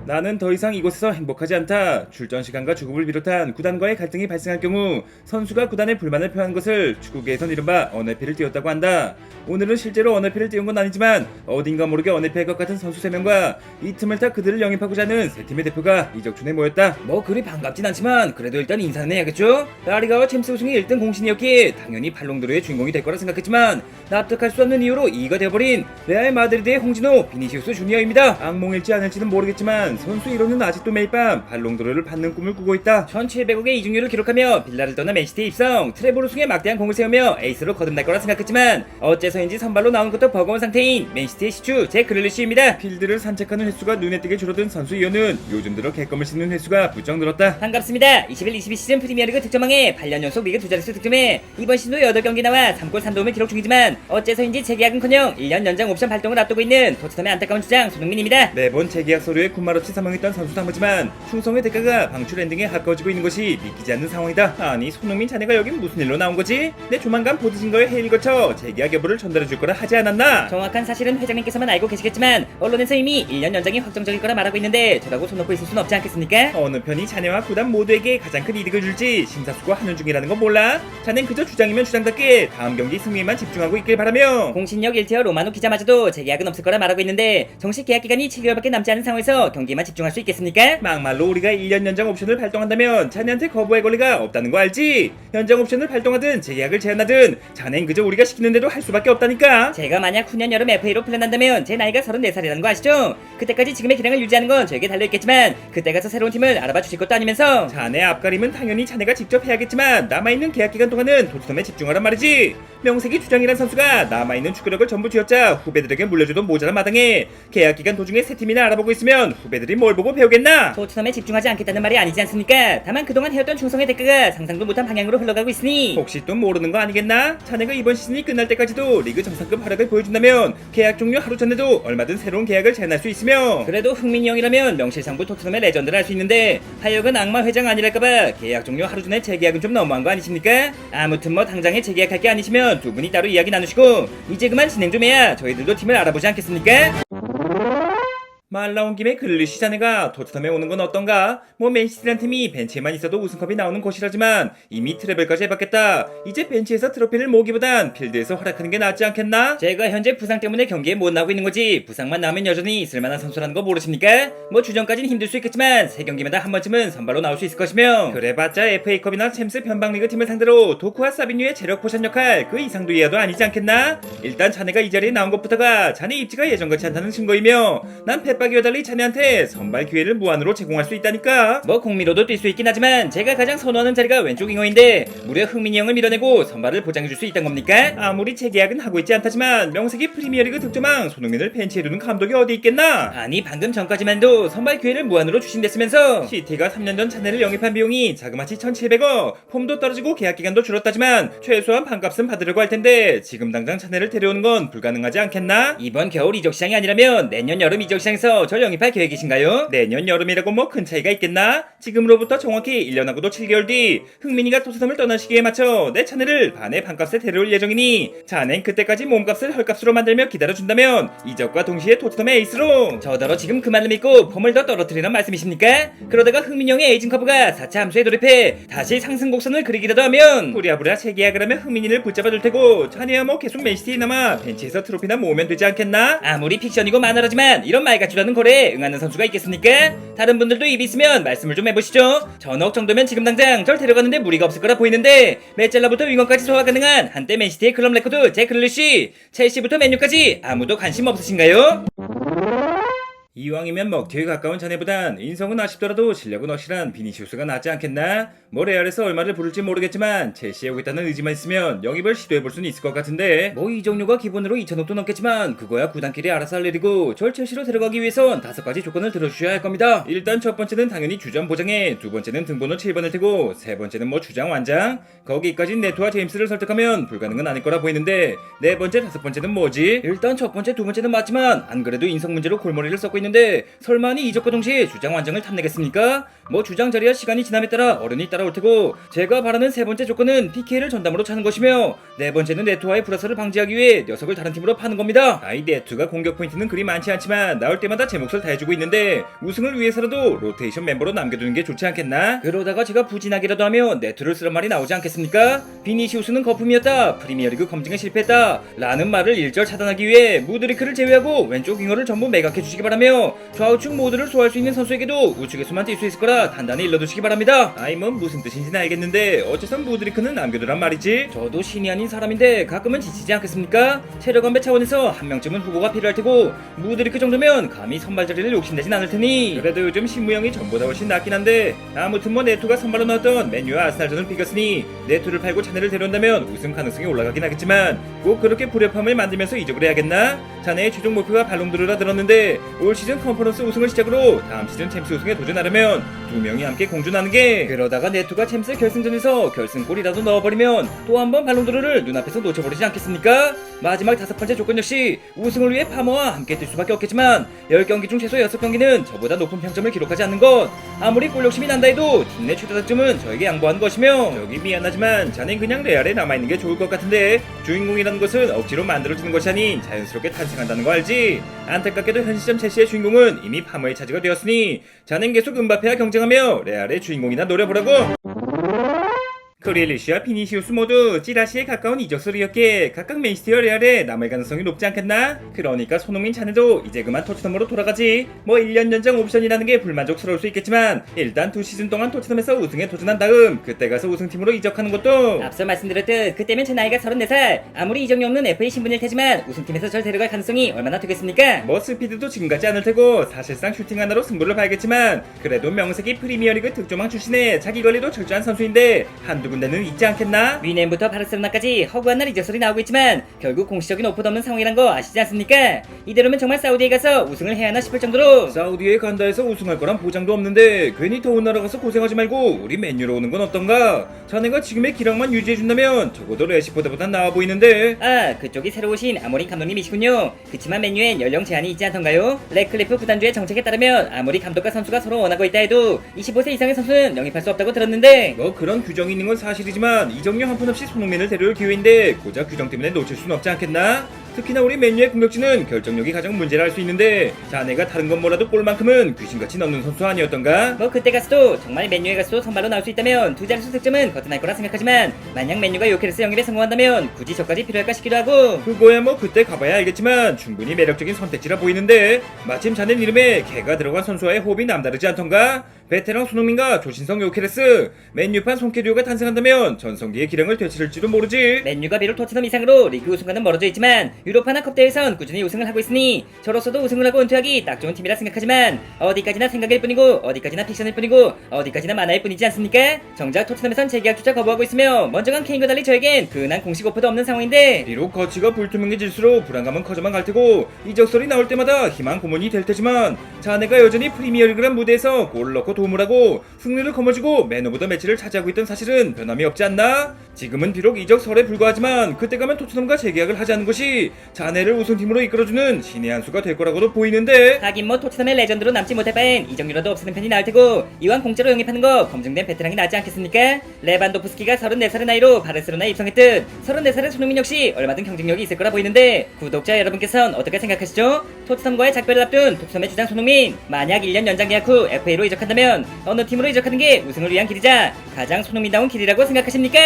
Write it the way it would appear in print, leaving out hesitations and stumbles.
나는 더 이상 이곳에서 행복하지 않다. 출전 시간과 주급을 비롯한 구단과의 갈등이 발생할 경우 선수가 구단에 불만을 표한 것을 축구계에선 이른바 언해피를 띄웠다고 한다. 오늘은 실제로 언해피를 띄운 건 아니지만 어딘가 모르게 언해피할 것 같은 선수 3명과 이 틈을 타 그들을 영입하고자 하는 세 팀의 대표가 이적촌에 모였다. 뭐 그리 반갑진 않지만 그래도 일단 인사는 해야겠죠? 라리가와 챔스 우승이 1등 공신이었기에 당연히 발롱도르의 주인공이 될 거라 생각했지만 납득할 수 없는 이유로 2위가 되어버린 레알 마드리드의 홍진호 비니시우스 주니어입니다. 악몽일지 아닐지는 모르겠지만 선수 1호는 아직도 매일 밤 발롱도르를 받는 꿈을 꾸고 있다. 1700억의 이중률을 기록하며 빌라를 떠나 맨시티에 입성, 트레볼 우승에 막대한 공을 세우며 에이스로 거듭날 거라 생각했지만 어째서인지 선발로 나온 것도 버거운 상태인 맨시티의 시추 제 그릴리시입니다. 필드를 산책하는 횟수가 눈에 띄게 줄어든 선수 이호는 요즘 들어 개껌을 씹는 횟수가 부쩍 늘었다. 반갑습니다. 21-22 시즌 프리미어리그 득점왕에 8년 연속 리그 2자릿수 득점에 이번 시즌도 8경기 나와 3골 3도움을 기록 중이지만 어째서인지 재계약은커녕 1년 연장 옵션 발동을 앞두고 있는 토트넘의 안타까운 주장 손흥민입니다. 매번 재계약 서류에 군말없이 사망했던 선수도 한 거지만 충성의 대가가 방출 엔딩에 가까워지고 있는 것이 믿기지 않는 상황이다. 아니 손흥민 자네가 여긴 무슨 일로 나온 거지? 내 조만간 보드진거의 해일 거쳐 재계약 여부를 전달해 줄 거라 하지 않았나? 정확한 사실은 회장님께서만 알고 계시겠지만 언론에서 이미 1년 연장이 확정적일 거라 말하고 있는데 저라고 손 놓고 있을 순 없지 않겠습니까? 어느 편이 자네와 구단 모두에게 가장 큰 이득을 줄지 심사숙고하는 중이라는 건 몰라? 자넨 그저 주장이면 주장답게 다음 경기 승리에만 집중하고 있길 바라며. 공신력 1티어 로마노 기자마저도 재계약은 없을 거라 말하고 있는데 정식 계약 기간이 7개월밖에 남지 않은 상황에서 경기에만 집중할 수 있겠습니까? 막말로 우리가 1년 연장 옵션을 발동한다면 자네한테 거부할 권리가 없다는 거 알지? 연장 옵션을 발동하든 재계약을 제한하든 자넨 그저 우리가 시키는 대로 할 수밖에 없다니까. 제가 만약 후년 여름 FA로 플랜한다면 제 나이가 34살이라는 거 아시죠? 그때까지 지금의 기량을 유지하는 건 저에게 달려있겠지만 그때 가서 새로운 팀을 알아봐 주실 것도 아니면서 자네 앞가림은 당연히 자네가 직접 해야겠지만 남아있는 계약 기간 동안은 토트넘에 집중하란 말이지. 명색이 주장이란 선수가 남아있는 축구력을 전부 쥐어짜 후배들에게 물려주던 모자란 마당에 계약 기간 도중에 새 팀이나 알아보고 있으면 후배들이 뭘 보고 배우겠나? 토트넘에 집중하지 않겠다는 말이 아니지 않습니까? 다만 그동안 해왔던 충성의 대가가 상상도 못한 방향으로 흘러가고 있으니 혹시 또 모르는 거 아니겠나? 자네가 이번 시즌이 끝날 때까지도 리그 정상급 활약을 보여준다면 계약 종료 하루 전에도 얼마든 새로운 계약을 제안할 수 있으며 그래도 흥민이 형이라면 명실상부 토트넘의 레전드를 할 수 있는데 하여간 악마 회장 아니랄까봐 계약 종료 하루 전에 재계약은 좀 너무한 거 아니십니까? 아무튼 뭐 당장에 재계약할 게 아니시면 두 분이 따로 이야기 나누시고 이제 그만 진행 좀 해야 저희들도 팀을 알아보지 않겠습니까? 말 나온 김에 글리시 자네가 토트넘에 오는 건 어떤가? 뭐 맨시티란 팀이 벤치에만 있어도 우승컵이 나오는 곳이라지만 이미 트래블까지 해봤겠다. 이제 벤치에서 트로피를 모으기보단 필드에서 활약하는 게 낫지 않겠나? 제가 현재 부상 때문에 경기에 못 나오고 있는 거지 부상만 나오면 여전히 있을만한 선수라는 거 모르십니까? 뭐 주전까지는 힘들 수 있겠지만 세 경기마다 한 번쯤은 선발로 나올 수 있을 것이며 그래봤자 FA컵이나 챔스 편방리그 팀을 상대로 도쿠와 사비뉴의 체력 포션 역할 그 이상도 이하도 아니지 않겠나? 일단 자네가 이 자리에 나온 것부터가 자네 입지가 예전같지 않다는 증거이며 난 펫박이와 달리 자네한테 선발 기회를 무한으로 제공할 수 있다니까. 뭐 공미로도 뛸 수 있긴 하지만 제가 가장 선호하는 자리가 왼쪽 윙어인데 무려 흥민이 형을 밀어내고 선발을 보장해줄 수 있단 겁니까? 아무리 재계약은 하고 있지 않다지만 명색이 프리미어리그 득점왕 손흥민을 벤치에 두는 감독이 어디 있겠나? 아니 방금 전까지만도 선발 기회를 무한으로 주신댔으면서 시티가 3년 전 자네를 영입한 비용이 자그마치 1700억, 폼도 떨어지고 계약 기간도 줄었다지만 최소한 반값은 받으려고 할 텐데 지금 당장 자네를 데려오는 건 불가능하지 않겠나? 이번 겨울 이적 시장이 아니라면 내년 여름 이적 시장에서 절 영입할 계획이신가요? 내년 여름이라고 뭐 큰 차이가 있겠나? 지금으로부터 정확히 1년하고도 7개월 뒤 흥민이가 토트넘을 떠날 시기에 맞춰 내 자네를 반의 반값에 데려올 예정이니 자넨 그때까지 몸값을 헐값으로 만들며 기다려준다면 이적과 동시에 토트넘의 에이스로. 저더러 지금 그 말을 믿고 폼을 더 떨어뜨리란 말씀이십니까? 그러다가 흥민이 형의 에이징 커브가 4차 함수에 돌입해 다시 상승 곡선을 그리기라도 하면 부랴부랴 재계약을 하면 흥민이를 붙잡아둘 테고 자네야 뭐 계속 맨시티에 남아 벤치에서 트로피나 모으면 되지 않겠나? 아무리 픽션이고 만화라지만 이런 말같지라는 거래에 응하는 선수가 있겠습니까? 다른 분들도 입이 있으면 말씀을 좀 해보시죠. 전억 정도면 지금 당장 절 데려가는데 무리가 없을 거라 보이는데 메젤라부터 윙어까지 소화 가능한 한때 맨시티의 클럽 레코드 제 그릴리시, 첼시부터 맨유까지 아무도 관심 없으신가요? 이왕이면 먹튀에 가까운 자네보단 인성은 아쉽더라도 실력은 확실한 비니시우스가 낫지 않겠나? 뭐 레알에서 얼마를 부를지 모르겠지만 첼시에 오겠다는 의지만 있으면 영입을 시도해볼 수는 있을 것 같은데. 뭐 이적료가 기본으로 2천억도 넘겠지만 그거야 구단끼리 알아서 할 일이고 절 첼시로 데려가기 위해선 5가지 조건을 들어주셔야 할 겁니다. 일단 첫 번째는 당연히 주전 보장에, 두 번째는 등번호 7번일 테고 세 번째는 뭐 주장 완장? 거기까진 네토와 제임스를 설득하면 불가능은 아닐 거라 보이는데 네 번째, 다섯 번째는 뭐지? 일단 첫 번째, 두 번째는 맞지만 안 그래도 인성 문제로 골머리를 썩고 있는 있는데 설마니 이적과 동시에 주장 완장을 탐내겠습니까? 뭐 주장 자리야 시간이 지남에 따라 어른이 따라올 테고 제가 바라는 세 번째 조건은 PK를 전담으로 차는 것이며 네 번째는 네트와의 불화설을 방지하기 위해 녀석을 다른 팀으로 파는 겁니다. 아이 네트가 공격 포인트는 그리 많지 않지만 나올 때마다 제 몫을 다해주고 있는데 우승을 위해서라도 로테이션 멤버로 남겨두는 게 좋지 않겠나? 그러다가 제가 부진하기라도 하면 네트를 쓰란 말이 나오지 않겠습니까? 비니시우스는 거품이었다. 프리미어리그 검증에 실패했다. 라는 말을 일절 차단하기 위해 무드리크를 제외하고 왼쪽 윙어를 전부 매각해 주시기 바라며 좌우측 모두를 소화할 수 있는 선수에게도 우측에서만 뛸 수 있을 거라 단단히 일러두시기 바랍니다. 아이 뭐 무슨 뜻인지는 알겠는데 어째선 무드리크는 남겨두란 말이지? 저도 신이 아닌 사람인데 가끔은 지치지 않겠습니까? 체력 안배 차원에서 한 명쯤은 후보가 필요할 테고 무드리크 정도면 감히 선발 자리를 욕심내진 않을 테니 그래도 요즘 신무형이 전보다 훨씬 낫긴 한데 아무튼 뭐 네투가 선발로 나왔던 맨유와 아스날전을 비겼으니 네투를 팔고 자네를 데려온다면 우승 가능성이 올라가긴 하겠지만 꼭 그렇게 불협화음을 만들면서 이적을 해야겠나? 자네의 최종 목표가 발롱도르라 들었는데 올 시즌 컨퍼런스 우승을 시작으로 다음 시즌 챔스 우승에 도전하려면 두 명이 함께 공존하는 게 그러다가 네투가 챔스 결승전에서 결승골이라도 넣어버리면 또 한 번 발롱도르를 눈앞에서 놓쳐버리지 않겠습니까? 마지막 다섯 번째 조건 역시 우승을 위해 파머와 함께 뛸 수밖에 없겠지만 10경기 중 최소 6경기는 저보다 높은 평점을 기록하지 않는 것 아무리 골 욕심이 난다 해도 팀 내 최다 득점은 저에게 양보한 것이며 저기 미안하지만 자넨 그냥 레알에 남아있는 게 좋을 것 같은데 주인공이라는 것은 억지로 만들어지는 것이 아닌 자연스럽게 탄생한다는 거 알지? 안타깝게도 현 시점 첼시의 주인공은 이미 파머의 차지가 되었으니 자넨 계속 은바페와 경쟁하며 레알의 주인공이나 노려보라고. 크릴리시와 비니시우스 모두 찌라시에 가까운 이적설이었기에 각각 맨시티와 레알에 남을 가능성이 높지 않겠나? 그러니까 손흥민 자네도 이제 그만 토트넘으로 돌아가지. 뭐 1년 연장 옵션이라는 게 불만족스러울 수 있겠지만 일단 2시즌 동안 토트넘에서 우승에 도전한 다음 그때 가서 우승팀으로 이적하는 것도 앞서 말씀드렸듯 그때면 제 나이가 34살 아무리 이적이 없는 FA 신분일 테지만 우승팀에서 절 데려갈 가능성이 얼마나 되겠습니까? 뭐 스피드도 지금 같지 않을 테고 사실상 슈팅 하나로 승부를 봐야겠지만 그래도 명색이 프리미어리그 득점왕 출신에 자기 관리도 철저한 선수인데 한두 군데는 있지 않겠나? 위넨부터 바르셀로나까지 허구한 날 이적설이 나오고 있지만 결국 공식적인 오퍼도 없는 상황이란 거 아시지 않습니까? 이대로면 정말 사우디에 가서 우승을 해야 하나 싶을 정도로 사우디에 간다 해서 우승할 거란 보장도 없는데 괜히 더운 나라 가서 고생하지 말고 우리 맨유로 오는 건 어떤가? 자네가 지금의 기량만 유지해준다면 적어도 레시포드보단 나아 보이는데. 아 그쪽이 새로 오신 아모린 감독님이시군요. 그치만 맨유엔 연령 제한이 있지 않던가요? 레클리프 구단주의 정책에 따르면 아무리 감독과 선수가 서로 원하고 있다 해도 25세 이상의 선수는 영입할 수 없다고 들었는데 뭐 그런 규정이 있는 건 사실이지만 이적료 한 푼 없이 손흥민을 데려올 기회인데 고작 규정 때문에 놓칠 수는 없지 않겠나? 특히나 우리 맨유의 공격진은 결정력이 가장 문제라 할 수 있는데 자네가 다른 건 뭐라도 골만큼은 귀신같이 넣는 선수 아니었던가? 뭐 그때 가서도 정말 맨유에 가서도 선발로 나올 수 있다면 두 자릿수 득점은 거뜬할 거라 생각하지만 만약 맨유가 요케레스 영입에 성공한다면 굳이 저까지 필요할까 싶기도 하고 그거야 뭐 그때 가봐야 알겠지만 충분히 매력적인 선택지라 보이는데 마침 자네 이름에 개가 들어간 선수와의 호흡이 남다르지 않던가? 베테랑 손흥민과 조신성 요케레스 맨유판 송케류가 탄생한다면 전성기의 기량을 되찾을지도 모르지. 맨유가 비록 토트넘 이상으로 리그 우승과는 멀어져 있지만 유로파나 컵대회에선 꾸준히 우승을 하고 있으니 저로서도 우승을 하고 은퇴하기 딱 좋은 팀이라 생각하지만 어디까지나 생각일 뿐이고 어디까지나 픽션일 뿐이고 어디까지나 만화일 뿐이지 않습니까? 정작 토트넘에선 재계약조차 거부하고 있으며 먼저 간 케인과 달리 저에겐 근한 공식 오퍼도 없는 상황인데 비록 거치가 불투명해질수록 불안감은 커져만 갈 테고 이적설이 나올 때마다 희망 고문이 될 테지만 자네가 여전히 프리미어리그란 무대에서 골 넣고 도움을 하고 승리를 거머쥐고 맨 오브 더 매치를 차지하고 있던 사실은 변함이 없지 않나? 지금은 비록 이적설에 불과하지만 그때 가면 토트넘과 재계약을 하지 않는 것이 자네를 우승팀으로 이끌어주는 신의 한 수가 될 거라고도 보이는데. 하긴 뭐 토트넘의 레전드로 남지 못할 바엔 이적료라도 없애는 편이 나을 테고 이왕 공짜로 영입하는 거 검증된 베테랑이 낫지 않겠습니까? 레반도프스키가 34살의 나이로 바르셀로나에 입성했듯 34살의 손흥민 역시 얼마든 경쟁력이 있을 거라 보이는데 구독자 여러분께서는 어떻게 생각하시죠? 토트넘과의 작별을 앞둔 토트넘의 주장 손흥민 만약 1년 연장 계약 후 FA로 이적한다면 어느 팀으로 이적하는 게 우승을 위한 길이자 가장 손흥민다운 길이라고 생각하십니까?